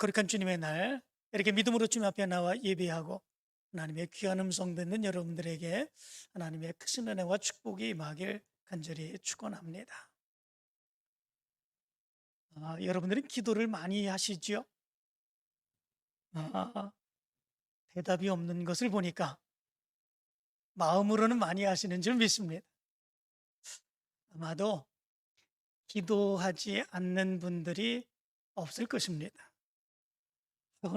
거룩한 주님의 날 이렇게 믿음으로 주님 앞에 나와 예배하고 하나님의 귀한 음성 듣는 여러분들에게 하나님의 크신 은혜와 축복이 임하길 간절히 축원합니다. 여러분들은 기도를 많이 하시지요? 아, 대답이 없는 것을 보니까 마음으로는 많이 하시는 줄 믿습니다. 아마도 기도하지 않는 분들이 없을 것입니다.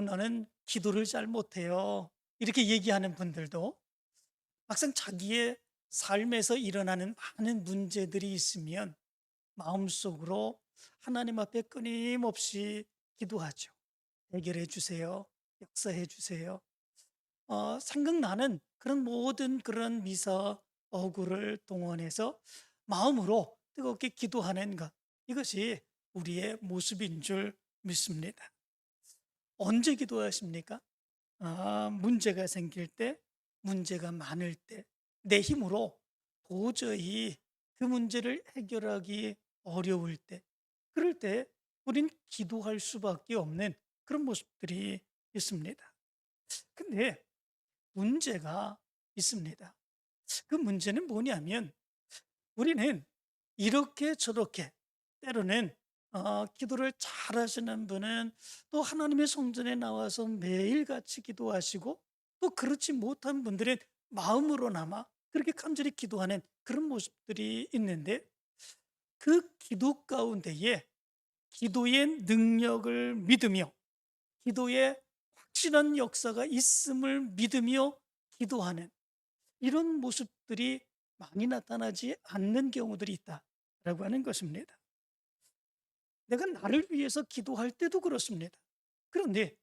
나는 기도를 잘 못해요, 이렇게 얘기하는 분들도 막상 자기의 삶에서 일어나는 많은 문제들이 있으면 마음속으로 하나님 앞에 끊임없이 기도하죠. 해결해 주세요. 역사해 주세요. 생각나는 그런 모든 그런 미사 어구를 동원해서 마음으로 뜨겁게 기도하는 것, 이것이 우리의 모습인 줄 믿습니다. 언제 기도하십니까? 문제가 생길 때, 문제가 많을 때, 내 힘으로 도저히 그 문제를 해결하기 어려울 때, 그럴 때 우린 기도할 수밖에 없는 그런 모습들이 있습니다. 근데 문제가 있습니다. 그 문제는 뭐냐면 우리는 이렇게 저렇게 때로는 기도를 잘하시는 분은 또 하나님의 성전에 나와서 매일같이 기도하시고, 또 그렇지 못한 분들은 마음으로나마 그렇게 간절히 기도하는 그런 모습들이 있는데, 그 기도 가운데에 기도의 능력을 믿으며 기도의 확실한 역사가 있음을 믿으며 기도하는 이런 모습들이 많이 나타나지 않는 경우들이 있다라고 하는 것입니다. 내가 나를 위해서 기도할 때도 그렇습니다. 그런데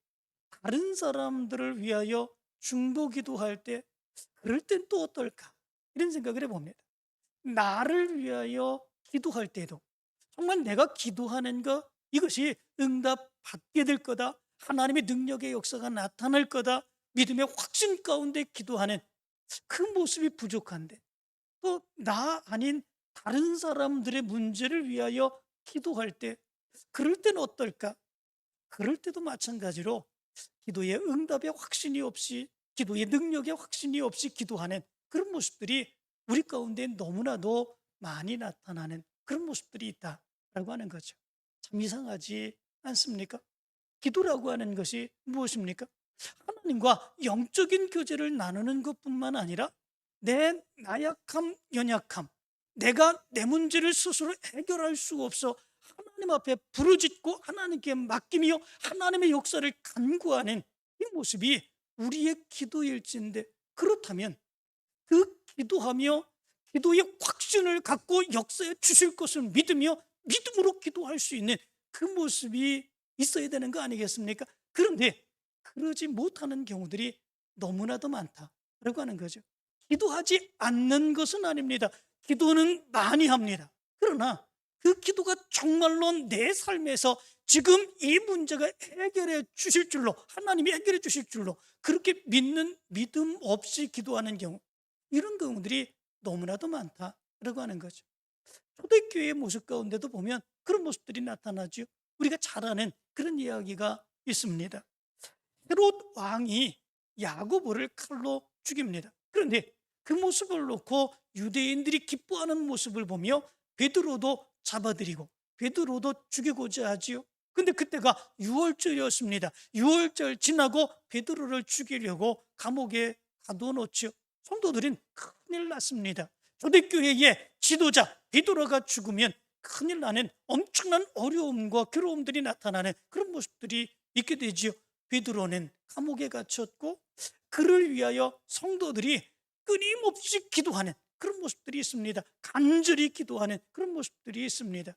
다른 사람들을 위하여 중보 기도할 때, 그럴 땐 또 어떨까? 이런 생각을 해봅니다. 나를 위하여 기도할 때도 정말 내가 기도하는 것, 이것이 응답 받게 될 거다, 하나님의 능력의 역사가 나타날 거다, 믿음의 확신 가운데 기도하는 그 모습이 부족한데, 또 나 아닌 다른 사람들의 문제를 위하여 기도할 때, 그럴 때는 어떨까? 그럴 때도 마찬가지로 기도의 응답의 확신이 없이, 기도의 능력의 확신이 없이 기도하는 그런 모습들이 우리 가운데 너무나도 많이 나타나는 그런 모습들이 있다라고 하는 거죠. 참 이상하지 않습니까? 기도라고 하는 것이 무엇입니까? 하나님과 영적인 교제를 나누는 것뿐만 아니라 내 나약함, 연약함, 내가 내 문제를 스스로 해결할 수 없어 하나님 앞에 부르짖고 하나님께 맡기며 하나님의 역사를 간구하는 이 모습이 우리의 기도일진데, 그렇다면 그 기도하며 기도의 확신을 갖고 역사에 주실 것을 믿으며 믿음으로 기도할 수 있는 그 모습이 있어야 되는 거 아니겠습니까? 그런데 그러지 못하는 경우들이 너무나도 많다라고 하는 거죠. 기도하지 않는 것은 아닙니다. 기도는 많이 합니다. 그러나 그 기도가 정말로 내 삶에서 지금 이 문제가 해결해 주실 줄로, 하나님이 해결해 주실 줄로 그렇게 믿는 믿음 없이 기도하는 경우, 이런 경우들이 너무나도 많다라고 하는 거죠. 초대교회의 모습 가운데도 보면 그런 모습들이 나타나죠. 우리가 잘 아는 그런 이야기가 있습니다. 헤롯 왕이 야고보를 칼로 죽입니다. 그런데 그 모습을 놓고 유대인들이 기뻐하는 모습을 보며 베드로도 잡아들이고 베드로도 죽이고자 하지요. 근데 그때가 유월절이었습니다. 유월절 지나고 베드로를 죽이려고 감옥에 가둬놓죠. 성도들은 큰일 났습니다. 초대교회의 지도자 베드로가 죽으면 큰일 나는 엄청난 어려움과 괴로움들이 나타나는 그런 모습들이 있게 되지요. 베드로는 감옥에 갇혔고 그를 위하여 성도들이 끊임없이 기도하는 그런 모습들이 있습니다. 간절히 기도하는 그런 모습들이 있습니다.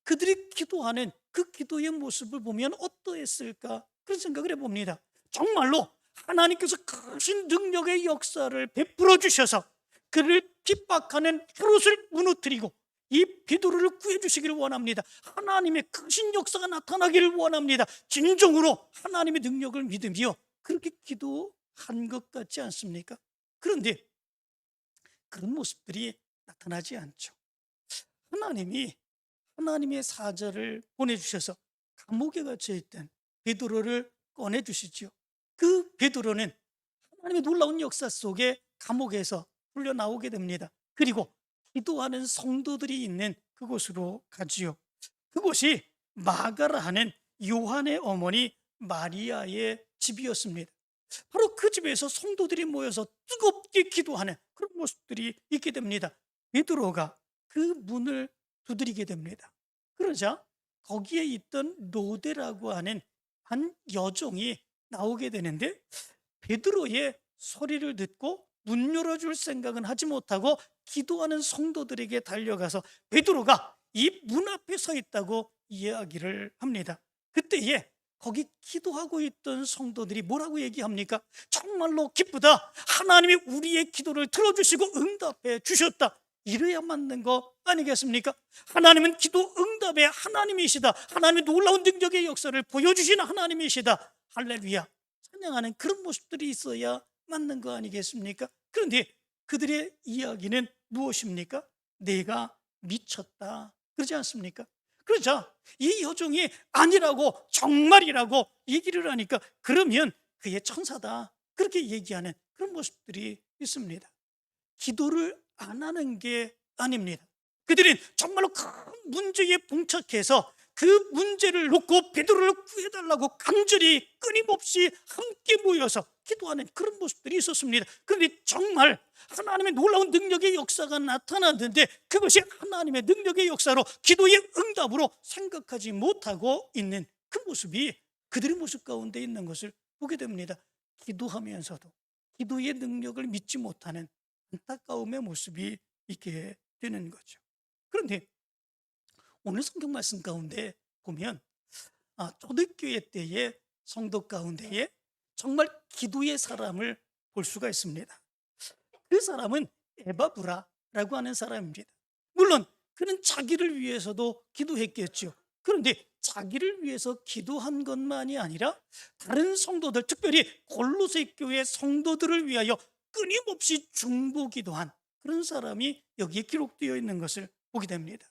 그들이 기도하는 그 기도의 모습을 보면 어떠했을까, 그런 생각을 해봅니다. 정말로 하나님께서 크신 능력의 역사를 베풀어 주셔서 그를 핍박하는 헤롯을 무너뜨리고 이 베드로를 구해주시기를 원합니다. 하나님의 크신 역사가 나타나기를 원합니다. 진정으로 하나님의 능력을 믿으며 그렇게 기도한 것 같지 않습니까? 그런데 그런 모습들이 나타나지 않죠. 하나님이 하나님의 사자를 보내주셔서 감옥에 갇혀 있던 베드로를 꺼내 주시죠. 그 베드로는 하나님의 놀라운 역사 속에 감옥에서 풀려 나오게 됩니다. 그리고 기도하는 성도들이 있는 그곳으로 가지요. 그곳이 마가라 하는 요한의 어머니 마리아의 집이었습니다. 바로 그 집에서 성도들이 모여서 뜨겁게 기도하는 그런 모습들이 있게 됩니다. 베드로가 그 문을 두드리게 됩니다. 그러자 거기에 있던 로데라고 하는 한 여종이 나오게 되는데, 베드로의 소리를 듣고 문 열어줄 생각은 하지 못하고 기도하는 성도들에게 달려가서 베드로가 이 문 앞에 서 있다고 이야기를 합니다. 그때에 거기 기도하고 있던 성도들이 뭐라고 얘기합니까? 정말로 기쁘다, 하나님이 우리의 기도를 들어주시고 응답해 주셨다, 이래야 맞는 거 아니겠습니까? 하나님은 기도 응답의 하나님이시다, 하나님의 놀라운 능력의 역사를 보여주시는 하나님이시다, 할렐루야, 찬양하는 그런 모습들이 있어야 맞는 거 아니겠습니까? 그런데 그들의 이야기는 무엇입니까? 내가 미쳤다, 그러지 않습니까? 그러자 이 여종이 아니라고, 정말이라고 얘기를 하니까 그러면 그의 천사다, 그렇게 얘기하는 그런 모습들이 있습니다. 기도를 안 하는 게 아닙니다. 그들은 정말로 큰 문제에 봉착해서 그 문제를 놓고 베드로를 구해달라고 간절히 끊임없이 함께 모여서 기도하는 그런 모습들이 있었습니다. 그런데 정말 하나님의 놀라운 능력의 역사가 나타났는데 그것이 하나님의 능력의 역사로, 기도의 응답으로 생각하지 못하고 있는 그 모습이 그들의 모습 가운데 있는 것을 보게 됩니다. 기도하면서도 기도의 능력을 믿지 못하는 안타까움의 모습이 있게 되는 거죠. 그런데 오늘 성경 말씀 가운데 보면 초대교회 때의 성도 가운데에 정말 기도의 사람을 볼 수가 있습니다. 그 사람은 에바브라라고 하는 사람입니다. 물론 그는 자기를 위해서도 기도했겠죠. 그런데 자기를 위해서 기도한 것만이 아니라 다른 성도들, 특별히 골로새 교회 성도들을 위하여 끊임없이 중보기도한 그런 사람이 여기에 기록되어 있는 것을 보게 됩니다.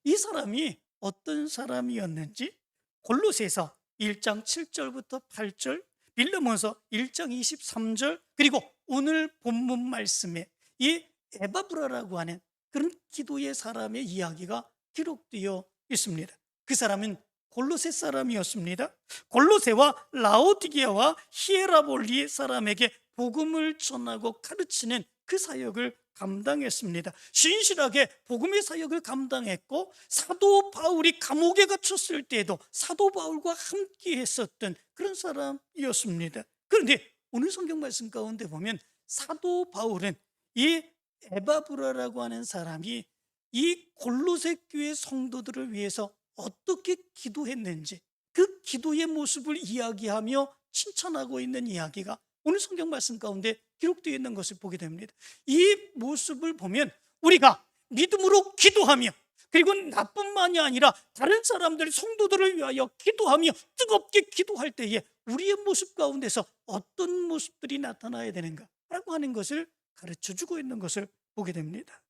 이 사람이 어떤 사람이었는지 골로새서 1장 7절부터 8절, 빌레몬서 1장 23절, 그리고 오늘 본문 말씀에 이 에바브라라고 하는 그런 기도의 사람의 이야기가 기록되어 있습니다. 그 사람은 골로새 사람이었습니다. 골로새와 라오디게아와 히에라볼리 사람에게 복음을 전하고 가르치는 그 사역을 감당했습니다. 신실하게 복음의 사역을 감당했고, 사도 바울이 감옥에 갇혔을 때에도 사도 바울과 함께 했었던 그런 사람이었습니다. 그런데 오늘 성경 말씀 가운데 보면 사도 바울은 이 에바브라라고 하는 사람이 이 골로새 교회 성도들을 위해서 어떻게 기도했는지 그 기도의 모습을 이야기하며 칭찬하고 있는 이야기가 오늘 성경 말씀 가운데 기록되어 있는 것을 보게 됩니다. 이 모습을 보면 우리가 믿음으로 기도하며, 그리고 나뿐만이 아니라 다른 사람들, 성도들을 위하여 기도하며 뜨겁게 기도할 때에 우리의 모습 가운데서 어떤 모습들이 나타나야 되는가라고 하는 것을 가르쳐주고 있는 것을 보게 됩니다.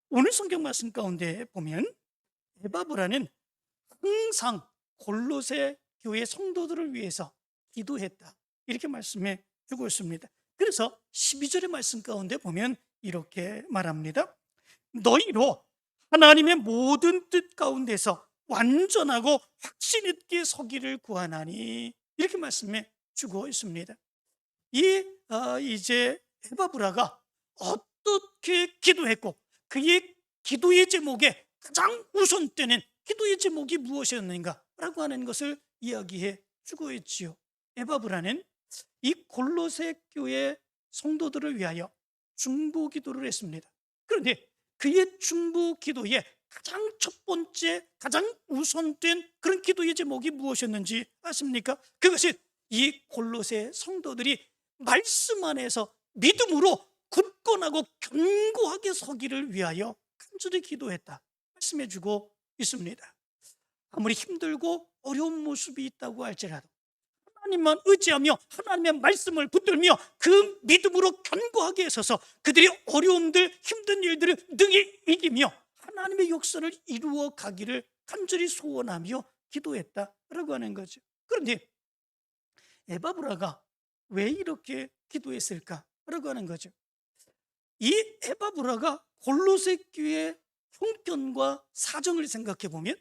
오늘 성경 말씀 가운데 보면 에바브라는 항상 골로새 교회 성도들을 위해서 기도했다, 이렇게 말씀해 주고 있습니다. 그래서 12절의 말씀 가운데 보면 이렇게 말합니다. 너희로 하나님의 모든 뜻 가운데서 완전하고 확신 있게 서기를 구하나니, 이렇게 말씀해 주고 있습니다. 이제 에바브라가 어떻게 기도했고 그의 기도의 제목에 가장 우선되는 기도의 제목이 무엇이었는가라고 하는 것을 이야기해 주고 있지요. 에바브라는 이 골로새 교회 성도들을 위하여 중보 기도를 했습니다. 그런데 그의 중보 기도의 가장 첫 번째, 가장 우선된 그런 기도의 제목이 무엇이었는지 아십니까? 그것이 이 골로새 성도들이 말씀 안에서 믿음으로 굳건하고 견고하게 서기를 위하여 간절히 기도했다 말씀해 주고 있습니다. 아무리 힘들고 어려운 모습이 있다고 할지라도 하나님만 의지하며 하나님의 말씀을 붙들며 그 믿음으로 견고하게 서서 그들의 어려움들, 힘든 일들을 능히 이기며 하나님의 역사를 이루어 가기를 간절히 소원하며 기도했다라고 하는 거죠. 그런데 에바브라가 왜 이렇게 기도했을까라고 하는 거죠. 이 에바브라가 골로새 교회 형편과 사정을 생각해 보면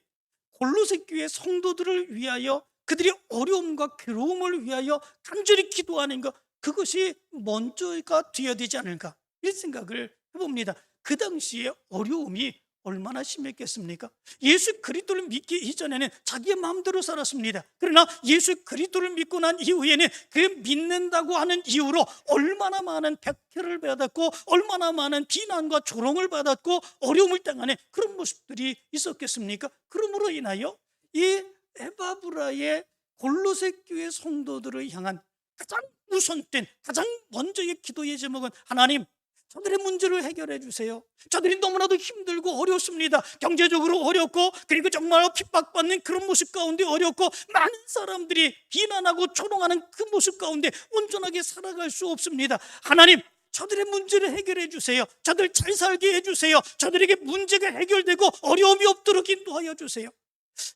골로새 교회 성도들을 위하여 그들의 어려움과 괴로움을 위하여 간절히 기도하는 것, 그것이 먼저가 되어야 되지 않을까, 이 생각을 해봅니다. 그 당시에 어려움이 얼마나 심했겠습니까? 예수 그리스도를 믿기 이전에는 자기의 마음대로 살았습니다. 그러나 예수 그리스도를 믿고 난 이후에는 그 믿는다고 하는 이유로 얼마나 많은 박해를 받았고 얼마나 많은 비난과 조롱을 받았고 어려움을 당하는 그런 모습들이 있었겠습니까? 그러므로 인하여 이 에바브라의 골로새 교회 성도들을 향한 가장 우선된, 가장 먼저의 기도의 제목은 하나님, 저들의 문제를 해결해 주세요. 저들이 너무나도 힘들고 어렵습니다. 경제적으로 어렵고, 그리고 정말 핍박받는 그런 모습 가운데 어렵고, 많은 사람들이 비난하고 조롱하는 그 모습 가운데 온전하게 살아갈 수 없습니다. 하나님, 저들의 문제를 해결해 주세요. 저들 잘 살게 해주세요. 저들에게 문제가 해결되고 어려움이 없도록 인도하여 주세요.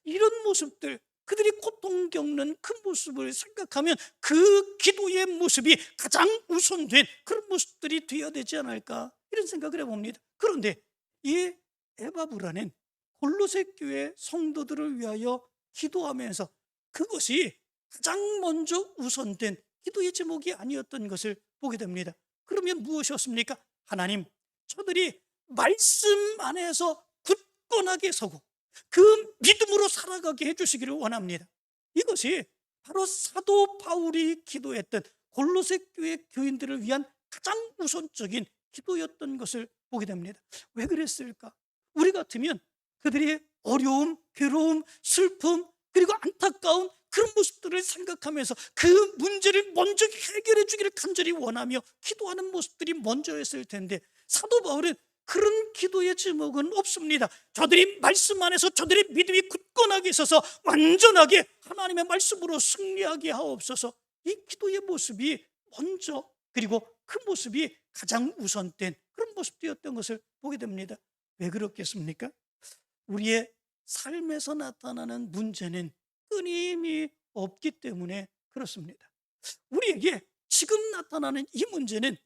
이런 모습들, 그들이 고통 겪는 그 모습을 생각하면 그 기도의 모습이 가장 우선된 그런 모습들이 되어야 되지 않을까, 이런 생각을 해봅니다. 그런데 이 에바브라는 골로새 교회 성도들을 위하여 기도하면서 그것이 가장 먼저 우선된 기도의 제목이 아니었던 것을 보게 됩니다. 그러면 무엇이었습니까? 하나님, 저들이 말씀 안에서 굳건하게 서고 그 믿음으로 살아가게 해주시기를 원합니다. 이것이 바로 사도 바울이 기도했던 골로새 교회 교인들을 위한 가장 우선적인 기도였던 것을 보게 됩니다. 왜 그랬을까? 우리 같으면 그들의 어려움, 괴로움, 슬픔, 그리고 안타까운 그런 모습들을 생각하면서 그 문제를 먼저 해결해 주기를 간절히 원하며 기도하는 모습들이 먼저였을 텐데, 사도 바울은 그런 기도의 제목은 없습니다. 저들이 말씀 안에서 저들의 믿음이 굳건하게 있어서 완전하게 하나님의 말씀으로 승리하게 하옵소서, 이 기도의 모습이 먼저, 그리고 그 모습이 가장 우선된 그런 모습이었던 것을 보게 됩니다. 왜 그렇겠습니까? 우리의 삶에서 나타나는 문제는 끊임이 없기 때문에 그렇습니다. 우리에게 지금 나타나는 이 문제는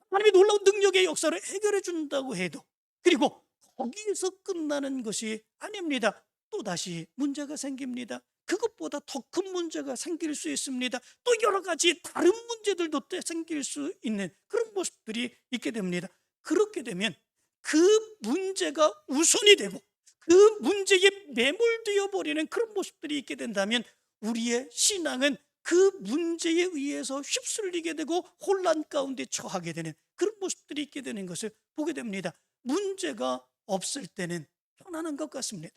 하나님의 놀라운 능력의 역사를 해결해 준다고 해도, 그리고 거기에서 끝나는 것이 아닙니다. 또다시 문제가 생깁니다. 그것보다 더 큰 문제가 생길 수 있습니다. 또 여러 가지 다른 문제들도 생길 수 있는 그런 모습들이 있게 됩니다. 그렇게 되면 그 문제가 우선이 되고 그 문제에 매몰되어 버리는 그런 모습들이 있게 된다면 우리의 신앙은 그 문제에 의해서 휩쓸리게 되고 혼란 가운데 처하게 되는 그런 모습들이 있게 되는 것을 보게 됩니다. 문제가 없을 때는 편안한 것 같습니다.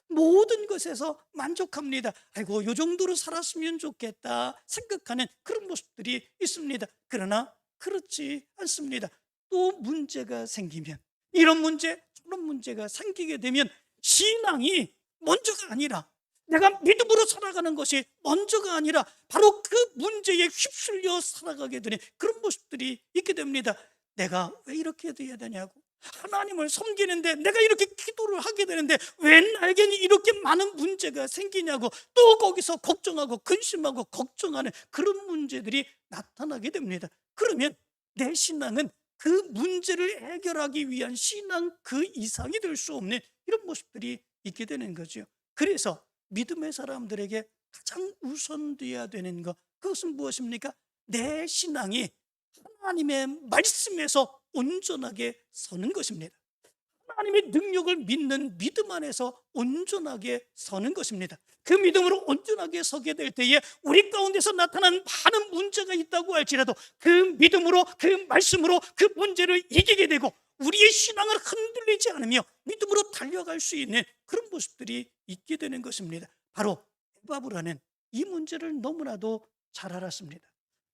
모든 것에서 만족합니다. 아이고, 요 정도로 살았으면 좋겠다 생각하는 그런 모습들이 있습니다. 그러나 그렇지 않습니다. 또 문제가 생기면, 이런 문제 저런 문제가 생기게 되면 신앙이 먼저가 아니라, 내가 믿음으로 살아가는 것이 먼저가 아니라 바로 그 문제에 휩쓸려 살아가게 되는 그런 모습들이 있게 됩니다. 내가 왜 이렇게 돼야 되냐고, 하나님을 섬기는데 내가 이렇게 기도를 하게 되는데 왜 나에게는 이렇게 많은 문제가 생기냐고, 또 거기서 걱정하고 근심하고 걱정하는 그런 문제들이 나타나게 됩니다. 그러면 내 신앙은 그 문제를 해결하기 위한 신앙 그 이상이 될 수 없는 이런 모습들이 있게 되는 거죠. 그래서 믿음의 사람들에게 가장 우선되어야 되는 것, 그것은 무엇입니까? 내 신앙이 하나님의 말씀에서 온전하게 서는 것입니다. 하나님의 능력을 믿는 믿음 안에서 온전하게 서는 것입니다. 그 믿음으로 온전하게 서게 될 때에 우리 가운데서 나타나는 많은 문제가 있다고 할지라도 그 믿음으로, 그 말씀으로 그 문제를 이기게 되고 우리의 신앙을 흔들리지 않으며 믿음으로 달려갈 수 있는 그런 모습들이 있게 되는 것입니다. 바로 에바브라는 이 문제를 너무나도 잘 알았습니다.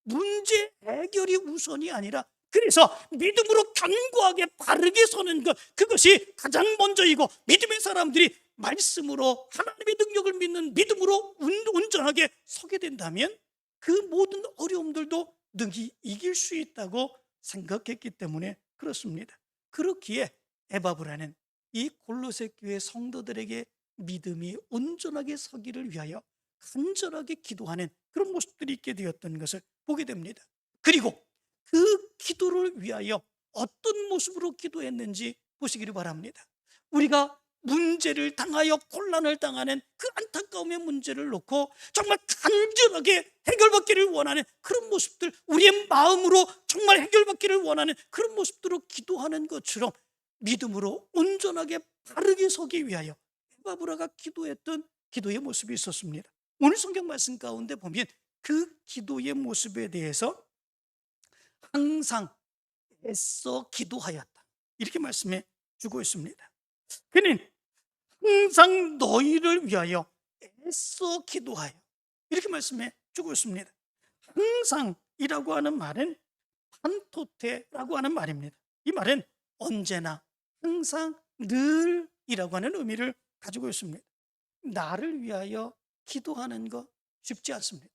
문제 해결이 우선이 아니라, 그래서 믿음으로 견고하게 바르게 서는 것, 그것이 가장 먼저이고, 믿음의 사람들이 말씀으로 하나님의 능력을 믿는 믿음으로 온전하게 서게 된다면 그 모든 어려움들도 능히 이길 수 있다고 생각했기 때문에 그렇습니다. 그렇기에 에바브라는 이 골로새 교회 성도들에게 믿음이 온전하게 서기를 위하여 간절하게 기도하는 그런 모습들이 있게 되었던 것을 보게 됩니다. 그리고 그 기도를 위하여 어떤 모습으로 기도했는지 보시기를 바랍니다. 우리가 문제를 당하여 곤란을 당하는 그 안타까움의 문제를 놓고 정말 간절하게 해결받기를 원하는 그런 모습들, 우리의 마음으로 정말 해결받기를 원하는 그런 모습들로 기도하는 것처럼 믿음으로 온전하게 바르게 서기 위하여 에바브라가 기도했던 기도의 모습이 있었습니다. 오늘 성경 말씀 가운데 보면 그 기도의 모습에 대해서 항상 애써 기도하였다, 이렇게 말씀해 주고 있습니다. 그는 항상 너희를 위하여 애써 기도하여, 이렇게 말씀해 주고 있습니다. 항상이라고 하는 말은 판토테라고 하는 말입니다. 이 말은 언제나, 항상, 늘이라고 하는 의미를 가지고 있습니다. 나를 위하여 기도하는 거 쉽지 않습니다.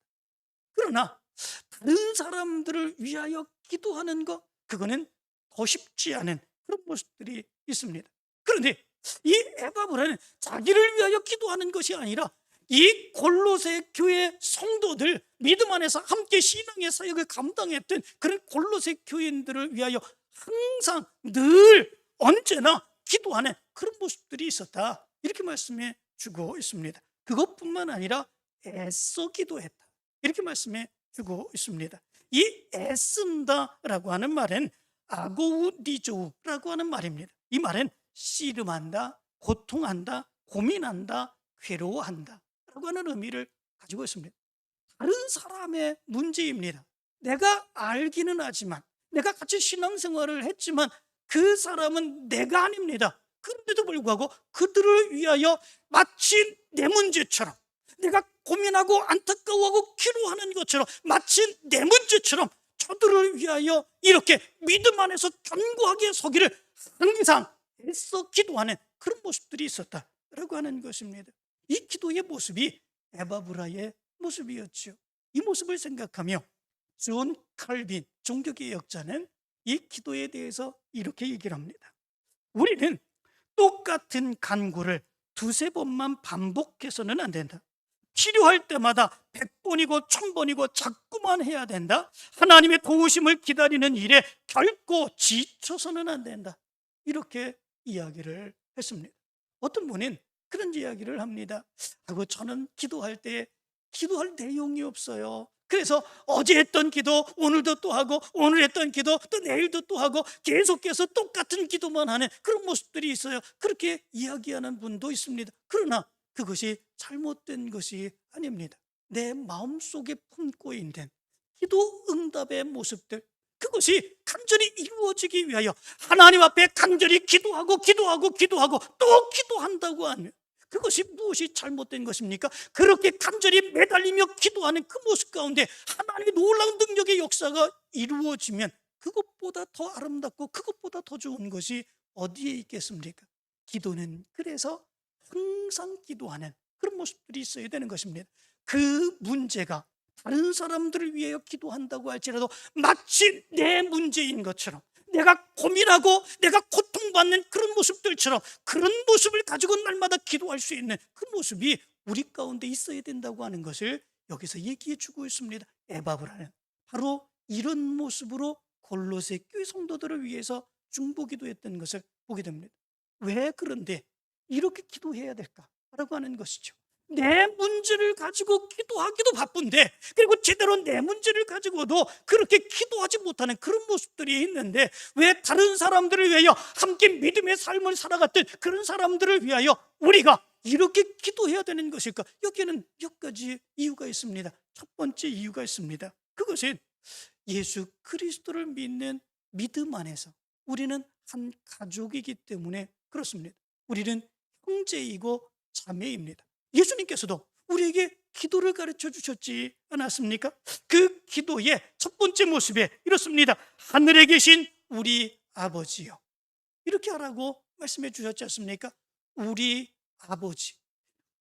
그러나 다른 사람들을 위하여 기도하는 거, 그거는 더 쉽지 않은 그런 모습들이 있습니다. 그런데 이 에바브라는 자기를 위하여 기도하는 것이 아니라 이 골로새 교회 성도들, 믿음 안에서 함께 신앙의 사역을 감당했던 그런 골로새 교인들을 위하여 항상, 늘, 언제나 기도하는 그런 모습들이 있었다, 이렇게 말씀해 주고 있습니다. 그것뿐만 아니라 애써 기도했다, 이렇게 말씀해 주고 있습니다. 이 애쓴다라고 하는 말은 아고우디조라고 하는 말입니다. 이 말은 씨름한다, 고통한다, 고민한다, 괴로워한다 라고 하는 의미를 가지고 있습니다. 다른 사람의 문제입니다. 내가 알기는 하지만, 내가 같이 신앙생활을 했지만 그 사람은 내가 아닙니다. 그런데도 불구하고 그들을 위하여 마치 내 문제처럼, 내가 고민하고 안타까워하고 기도하는 것처럼, 마치 내 문제처럼 저들을 위하여 이렇게 믿음 안에서 견고하게 서기를 항상 애써 기도하는 그런 모습들이 있었다라고 하는 것입니다. 이 기도의 모습이 에바브라의 모습이었죠. 이 모습을 생각하며 존 칼빈 종교개혁자는 이 기도에 대해서 이렇게 얘기를 합니다. 우리는 똑같은 간구를 두세 번만 반복해서는 안 된다. 필요할 때마다 100번이고 1000번이고 자꾸만 해야 된다. 하나님의 도우심을 기다리는 일에 결코 지쳐서는 안 된다, 이렇게 이야기를 했습니다. 어떤 분은 그런 이야기를 합니다. 저는 기도할 때 기도할 내용이 없어요. 그래서 어제 했던 기도 오늘도 또 하고, 오늘 했던 기도 또 내일도 또 하고, 계속해서 똑같은 기도만 하는 그런 모습들이 있어요. 그렇게 이야기하는 분도 있습니다. 그러나 그것이 잘못된 것이 아닙니다. 내 마음속에 품고 있는 기도 응답의 모습들, 그것이 간절히 이루어지기 위하여 하나님 앞에 간절히 기도하고 또 기도한다고 하면 그것이 무엇이 잘못된 것입니까? 그렇게 간절히 매달리며 기도하는 그 모습 가운데 하나님의 놀라운 능력의 역사가 이루어지면 그것보다 더 아름답고 그것보다 더 좋은 것이 어디에 있겠습니까? 기도는 그래서 항상 기도하는 그런 모습들이 있어야 되는 것입니다. 그 문제가 다른 사람들을 위하여 기도한다고 할지라도 마치 내 문제인 것처럼, 내가 고민하고 내가 고통받는 그런 모습들처럼, 그런 모습을 가지고 날마다 기도할 수 있는 그 모습이 우리 가운데 있어야 된다고 하는 것을 여기서 얘기해 주고 있습니다. 에바브라는 바로 이런 모습으로 골로새 교회 성도들을 위해서 중보기도했던 것을 보게 됩니다. 왜 그런데 이렇게 기도해야 될까라고 하는 것이죠. 내 문제를 가지고 기도하기도 바쁜데, 그리고 제대로 내 문제를 가지고도 그렇게 기도하지 못하는 그런 모습들이 있는데, 왜 다른 사람들을 위하여 함께 믿음의 삶을 살아갔던 그런 사람들을 위하여 우리가 이렇게 기도해야 되는 것일까? 여기에는 몇 가지 이유가 있습니다. 첫 번째 이유가 있습니다. 그것은 예수 그리스도를 믿는 믿음 안에서 우리는 한 가족이기 때문에 그렇습니다. 우리는 형제이고 자매입니다. 예수님께서도 우리에게 기도를 가르쳐 주셨지 않았습니까? 그 기도의 첫 번째 모습에 이렇습니다. 하늘에 계신 우리 아버지요, 이렇게 하라고 말씀해 주셨지 않습니까? 우리 아버지.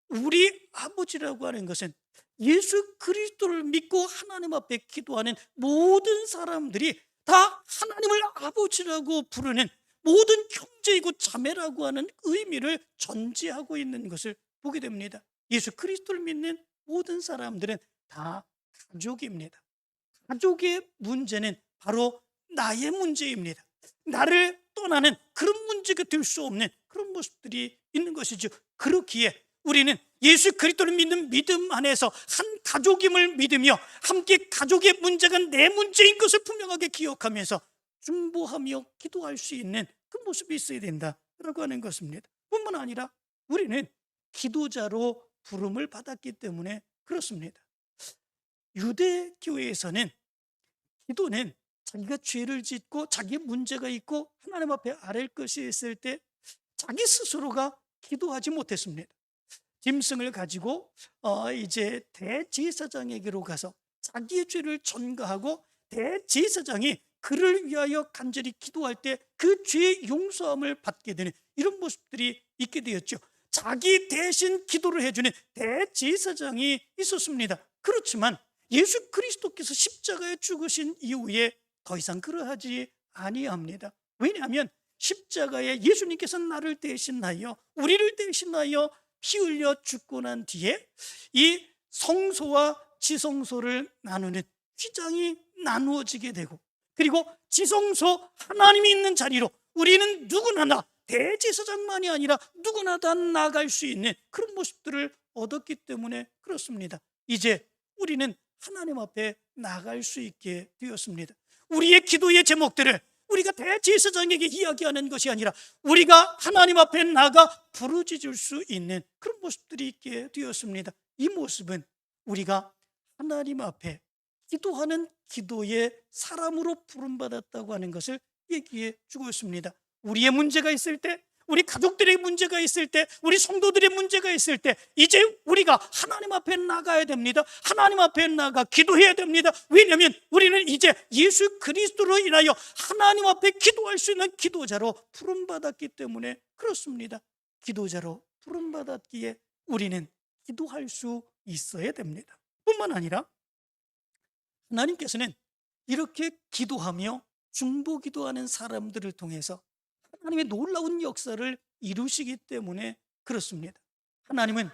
우리 아버지라고 하는 것은 예수 그리스도를 믿고 하나님 앞에 기도하는 모든 사람들이 다 하나님을 아버지라고 부르는 모든 형제이고 자매라고 하는 의미를 전제하고 있는 것을 보게 됩니다. 예수 그리스도를 믿는 모든 사람들은 다 가족입니다. 가족의 문제는 바로 나의 문제입니다. 나를 떠나는 그런 문제가 될 수 없는 그런 모습들이 있는 것이죠. 그렇기에 우리는 예수 그리스도를 믿는 믿음 안에서 한 가족임을 믿으며 함께 가족의 문제가 내 문제인 것을 분명하게 기억하면서 중보하며 기도할 수 있는 그 모습이 있어야 된다라고 하는 것입니다. 뿐만 아니라 우리는 기도자로 부름을 받았기 때문에 그렇습니다. 유대교회에서는 기도는 자기가 죄를 짓고 자기의 문제가 있고 하나님 앞에 아랠 것이 있을 때 자기 스스로가 기도하지 못했습니다. 짐승을 가지고 이제 대제사장에게로 가서 자기의 죄를 전가하고 대제사장이 그를 위하여 간절히 기도할 때 그 죄의 용서함을 받게 되는 이런 모습들이 있게 되었죠. 자기 대신 기도를 해주는 대제사장이 있었습니다. 그렇지만 예수 그리스도께서 십자가에 죽으신 이후에 더 이상 그러하지 아니합니다. 왜냐하면 십자가에 예수님께서 나를 대신하여 우리를 대신하여 피 흘려 죽고 난 뒤에 이 성소와 지성소를 나누는 휘장이 나누어지게 되고, 그리고 지성소 하나님이 있는 자리로 우리는 누구나 다 대제사장만이 아니라 누구나 다 나아갈 수 있는 그런 모습들을 얻었기 때문에 그렇습니다. 이제 우리는 하나님 앞에 나아갈 수 있게 되었습니다. 우리의 기도의 제목들을 우리가 대제사장에게 이야기하는 것이 아니라 우리가 하나님 앞에 나가 부르짖을 수 있는 그런 모습들이 있게 되었습니다. 이 모습은 우리가 하나님 앞에 기도하는 기도의 사람으로 부름받았다고 하는 것을 얘기해 주고 있습니다. 우리의 문제가 있을 때, 우리 가족들의 문제가 있을 때, 우리 성도들의 문제가 있을 때 이제 우리가 하나님 앞에 나가야 됩니다. 하나님 앞에 나가 기도해야 됩니다. 왜냐하면 우리는 이제 예수 그리스도로 인하여 하나님 앞에 기도할 수 있는 기도자로 부름받았기 때문에 그렇습니다. 기도자로 부름받았기에 우리는 기도할 수 있어야 됩니다. 뿐만 아니라 하나님께서는 이렇게 기도하며 중보기도하는 사람들을 통해서 하나님의 놀라운 역사를 이루시기 때문에 그렇습니다. 하나님은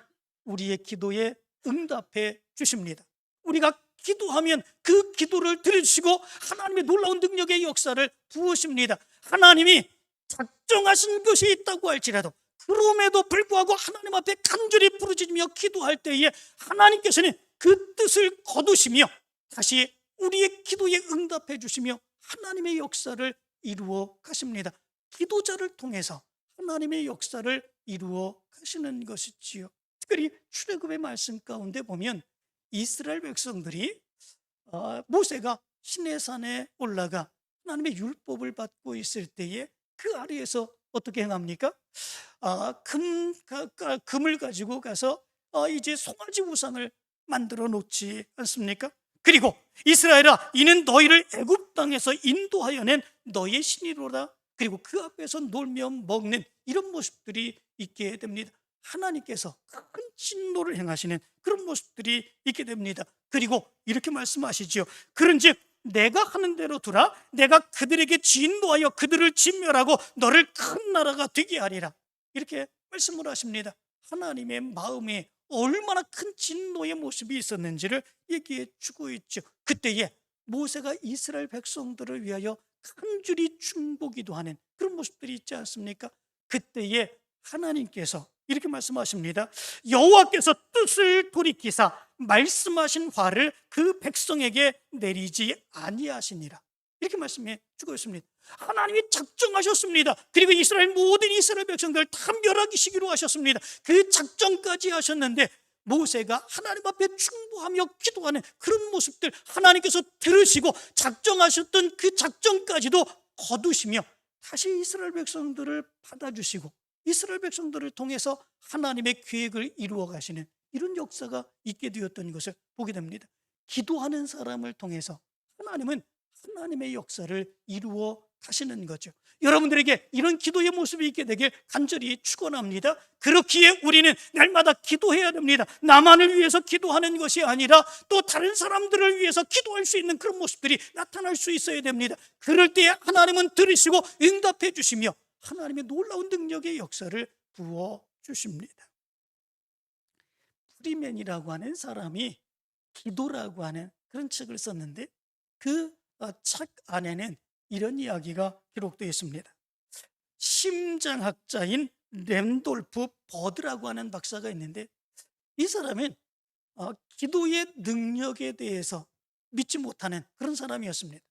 우리의 기도에 응답해 주십니다. 우리가 기도하면 그 기도를 들으시고 하나님의 놀라운 능력의 역사를 부으십니다. 하나님이 작정하신 것이 있다고 할지라도 그럼에도 불구하고 하나님 앞에 간절히 부르짖으며 기도할 때에 하나님께서는 그 뜻을 거두시며 다시 우리의 기도에 응답해 주시며 하나님의 역사를 이루어 가십니다. 기도자를 통해서 하나님의 역사를 이루어 가시는 것이지요. 특별히 출애굽의 말씀 가운데 보면 이스라엘 백성들이 모세가 시내산에 올라가 하나님의 율법을 받고 있을 때에 그 아래에서 어떻게 행합니까? 금을 가지고 가서 이제 송아지 우상을 만들어 놓지 않습니까? 그리고 이스라엘아, 이는 너희를 애굽 땅에서 인도하여 낸 너의 신이로다. 그리고 그 앞에서 놀며 먹는 이런 모습들이 있게 됩니다. 하나님께서 큰 진노를 행하시는 그런 모습들이 있게 됩니다. 그리고 이렇게 말씀하시죠. 그런즉 내가 하는 대로 두라. 내가 그들에게 진노하여 그들을 진멸하고 너를 큰 나라가 되게 하리라. 이렇게 말씀을 하십니다. 하나님의 마음에 얼마나 큰 진노의 모습이 있었는지를 얘기해 주고 있죠. 그때에 모세가 이스라엘 백성들을 위하여 간절히 중보기도 하는 그런 모습들이 있지 않습니까? 그때에 하나님께서 이렇게 말씀하십니다. 여호와께서 뜻을 돌이키사 말씀하신 화를 그 백성에게 내리지 아니하시니라. 이렇게 말씀해 주고 있습니다. 하나님이 작정하셨습니다. 그리고 모든 이스라엘 백성들 다 멸하시기로 하셨습니다. 그 작정까지 하셨는데 모세가 하나님 앞에 중보하며 기도하는 그런 모습들 하나님께서 들으시고 작정하셨던 그 작정까지도 거두시며 다시 이스라엘 백성들을 받아주시고 이스라엘 백성들을 통해서 하나님의 계획을 이루어 가시는 이런 역사가 있게 되었던 것을 보게 됩니다. 기도하는 사람을 통해서 하나님은 하나님의 역사를 이루어 가시는 거죠. 여러분들에게 이런 기도의 모습이 있게 되길 간절히 축원합니다. 그렇기에 우리는 날마다 기도해야 됩니다. 나만을 위해서 기도하는 것이 아니라 또 다른 사람들을 위해서 기도할 수 있는 그런 모습들이 나타날 수 있어야 됩니다. 그럴 때 하나님은 들으시고 응답해 주시며 하나님의 놀라운 능력의 역사를 부어 주십니다. 프리맨이라고 하는 사람이 기도라고 하는 그런 책을 썼는데 그 책 안에는 이런 이야기가 기록되어 있습니다. 심장학자인 램돌프 버드라고 하는 박사가 있는데 이 사람은 기도의 능력에 대해서 믿지 못하는 그런 사람이었습니다.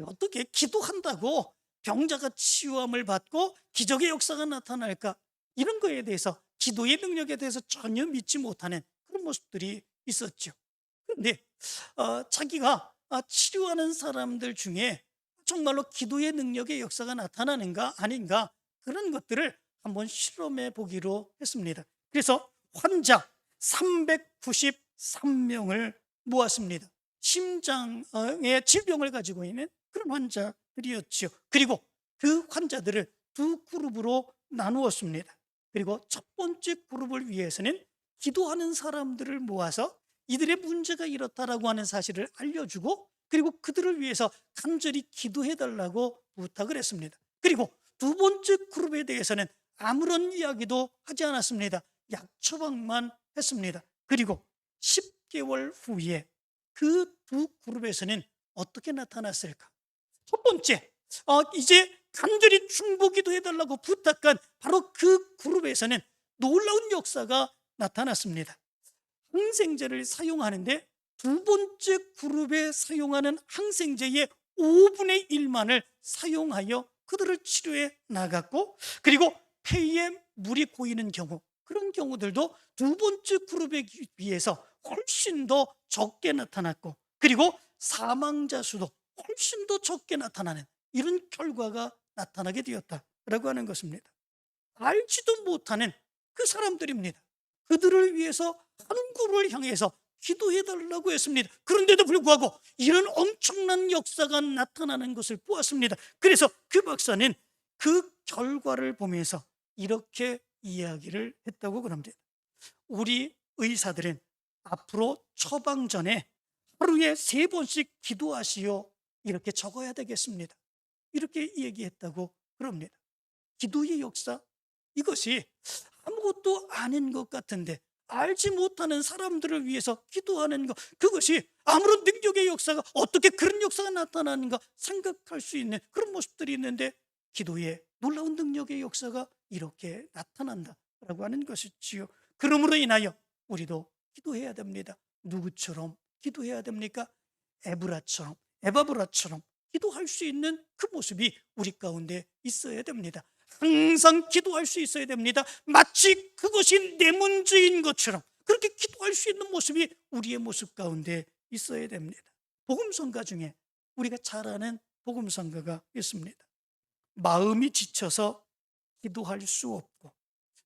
어떻게 기도한다고 병자가 치유함을 받고 기적의 역사가 나타날까? 이런 거에 대해서, 기도의 능력에 대해서 전혀 믿지 못하는 그런 모습들이 있었죠. 그런데 자기가 치료하는 사람들 중에 정말로 기도의 능력의 역사가 나타나는가 아닌가, 그런 것들을 한번 실험해 보기로 했습니다. 그래서 환자 393명을 모았습니다. 심장의 질병을 가지고 있는 그런 환자들이었죠. 그리고 그 환자들을 두 그룹으로 나누었습니다. 그리고 첫 번째 그룹을 위해서는 기도하는 사람들을 모아서 이들의 문제가 이렇다라고 하는 사실을 알려주고, 그리고 그들을 위해서 간절히 기도해달라고 부탁을 했습니다. 그리고 두 번째 그룹에 대해서는 아무런 이야기도 하지 않았습니다. 약 처방만 했습니다. 그리고 10개월 후에 그 두 그룹에서는 어떻게 나타났을까? 첫 번째, 이제 간절히 중보기도 해달라고 부탁한 바로 그 그룹에서는 놀라운 역사가 나타났습니다. 항생제를 사용하는데 두 번째 그룹에 사용하는 항생제의 5분의 1만을 사용하여 그들을 치료해 나갔고, 그리고 폐에 물이 고이는 경우, 그런 경우들도 두 번째 그룹에 비해서 훨씬 더 적게 나타났고, 그리고 사망자 수도 훨씬 더 적게 나타나는 이런 결과가 나타나게 되었다라고 하는 것입니다. 알지도 못하는 그 사람들입니다. 그들을 위해서 한 그룹을 향해서 기도해달라고 했습니다. 그런데도 불구하고 이런 엄청난 역사가 나타나는 것을 보았습니다. 그래서 그 박사는 그 결과를 보면서 이렇게 이야기를 했다고 그럽니다. 우리 의사들은 앞으로 처방 전에 하루에 3번씩 기도하시오, 이렇게 적어야 되겠습니다. 이렇게 얘기했다고 그럽니다. 기도의 역사, 이것이 아무것도 아닌 것 같은데 알지 못하는 사람들을 위해서 기도하는 것, 그것이 아무런 능력의 역사가, 어떻게 그런 역사가 나타나는가 생각할 수 있는 그런 모습들이 있는데, 기도의 놀라운 능력의 역사가 이렇게 나타난다라고 하는 것이지요. 그러므로 인하여 우리도 기도해야 됩니다. 누구처럼 기도해야 됩니까? 에바브라처럼 기도할 수 있는 그 모습이 우리 가운데 있어야 됩니다. 항상 기도할 수 있어야 됩니다. 마치 그것이 내 문제인 것처럼 그렇게 기도할 수 있는 모습이 우리의 모습 가운데 있어야 됩니다. 복음성가 중에 우리가 잘 아는 복음성가가 있습니다. 마음이 지쳐서 기도할 수 없고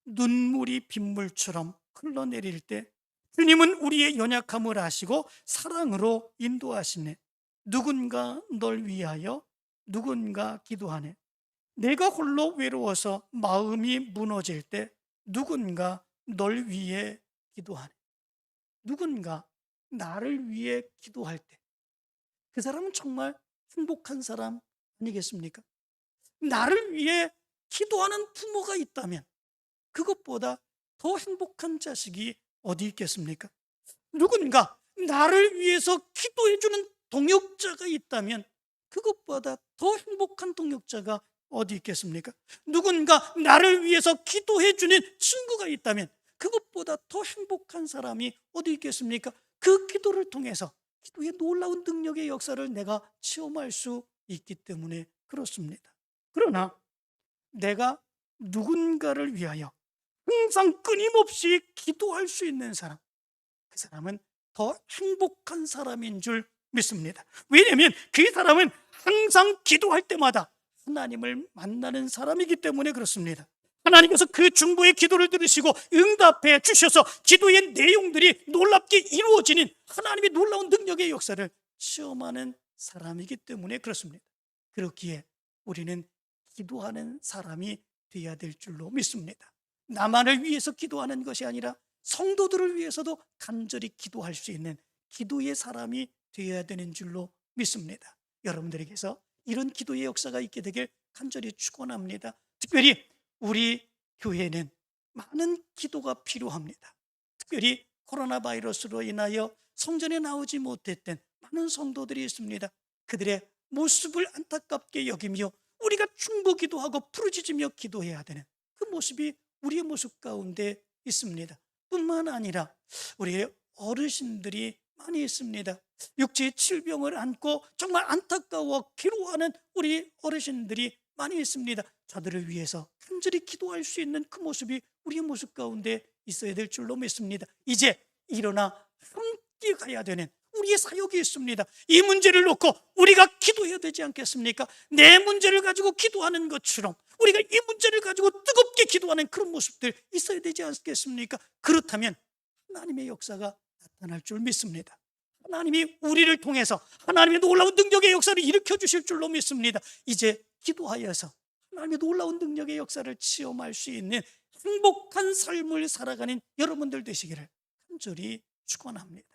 눈물이 빗물처럼 흘러내릴 때 주님은 우리의 연약함을 아시고 사랑으로 인도하시네. 누군가 널 위하여 누군가 기도하네. 내가 홀로 외로워서 마음이 무너질 때 누군가 널 위해 기도하네. 누군가 나를 위해 기도할 때 그 사람은 정말 행복한 사람 아니겠습니까? 나를 위해 기도하는 부모가 있다면 그것보다 더 행복한 자식이 어디 있겠습니까? 누군가 나를 위해서 기도해주는 동역자가 있다면 그것보다 더 행복한 동역자가 어디 있겠습니까? 누군가 나를 위해서 기도해주는 친구가 있다면 그것보다 더 행복한 사람이 어디 있겠습니까? 그 기도를 통해서 기도의 놀라운 능력의 역사를 내가 체험할 수 있기 때문에 그렇습니다. 그러나 내가 누군가를 위하여 항상 끊임없이 기도할 수 있는 사람, 그 사람은 더 행복한 사람인 줄 믿습니다. 왜냐하면 그 사람은 항상 기도할 때마다 하나님을 만나는 사람이기 때문에 그렇습니다. 하나님께서 그 중보의 기도를 들으시고 응답해 주셔서 기도의 내용들이 놀랍게 이루어지는 하나님의 놀라운 능력의 역사를 체험하는 사람이기 때문에 그렇습니다. 그렇기에 우리는 기도하는 사람이 되어야 될 줄로 믿습니다. 나만을 위해서 기도하는 것이 아니라 성도들을 위해서도 간절히 기도할 수 있는 기도의 사람이 되어야 되는 줄로 믿습니다. 여러분들에게서 이런 기도의 역사가 있게 되길 간절히 축원합니다. 특별히 우리 교회는 많은 기도가 필요합니다. 특별히 코로나 바이러스로 인하여 성전에 나오지 못했던 많은 성도들이 있습니다. 그들의 모습을 안타깝게 여기며 우리가 중보기도 하고 부르짖으며 기도해야 되는 그 모습이 우리의 모습 가운데 있습니다. 뿐만 아니라 우리의 어르신들이 많이 있습니다. 육체의 질병을 안고 정말 안타까워 괴로워하는 우리 어르신들이 많이 있습니다. 저들을 위해서 간절히 기도할 수 있는 그 모습이 우리의 모습 가운데 있어야 될 줄로 믿습니다. 이제 일어나 함께 가야 되는 우리의 사역이 있습니다. 이 문제를 놓고 우리가 기도해야 되지 않겠습니까? 내 문제를 가지고 기도하는 것처럼 우리가 이 문제를 가지고 뜨겁게 기도하는 그런 모습들 있어야 되지 않겠습니까? 그렇다면 하나님의 역사가 나타날 줄 믿습니다. 하나님이 우리를 통해서 하나님의 놀라운 능력의 역사를 일으켜 주실 줄로 믿습니다. 이제 기도하여서 하나님의 놀라운 능력의 역사를 체험할 수 있는 행복한 삶을 살아가는 여러분들 되시기를 간절히 축원합니다.